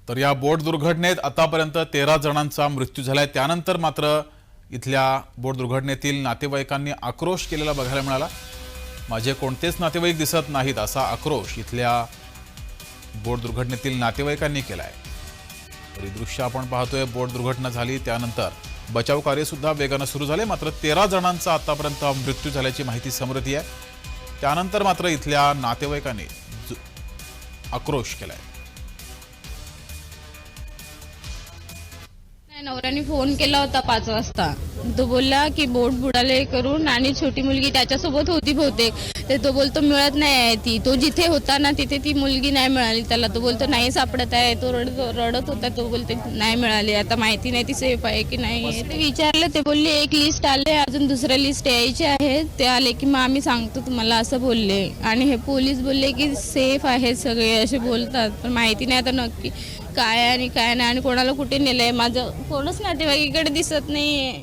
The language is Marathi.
तर या बोट दुर्घटनेत आतापर्यंत 13 जणांचा मृत्यू झालाय। त्यानंतर मात्र इथल्या बोट दुर्घटनेतील नातेवाईकांनी आक्रोश केलेला बघायला मिळाला। माझे कोणतेच नातेवाईक दिसत नाहीत असा आक्रोश इथल्या बोट दुर्घटनेतील नातेवाईकांनी केलाय। तर ही दृश्य आपण पाहतोय। बोट दुर्घटना झाली त्यानंतर बचाव कार्य सुद्धा वेगाने सुरू झाले, मात्र 13 जणांचा आतापर्यंत मृत्यू झाल्याची माहिती समोर येते आहे। त्यानंतर मात्र इथल्या नातेवाईकांनी आक्रोश केलाय। नवऱ्याने फोन केला होता 5 वाजता। तो बोलला की बोट बुडाले करून आणि छोटी मुलगी त्याच्यासोबत होती बहुतेक। ते तो बोलतो मिळत नाही आहे ती। तो जिथे होता ना तिथे ती मुलगी नाही मिळाली त्याला। तो बोलतो नाही सापडत आहे। तो रडत होता। तो बोलते नाही मिळाली, आता माहिती नाही ती सेफ आहे की नाही। ते विचारलं, ते बोलले एक लिस्ट आले, अजून दुसऱ्या लिस्ट यायचे आहे, ते आले की मग आम्ही सांगतो तुम्हाला असं बोलले। आणि हे पोलीस बोलले की सेफ आहे सगळे असे बोलतात, पण माहिती नाही आता नक्की काय आहे आणि काय नाही आणि कोणाला कुठे नेलंय। माझं कोणच नातेवाईकाकडे दिसत नाहीये।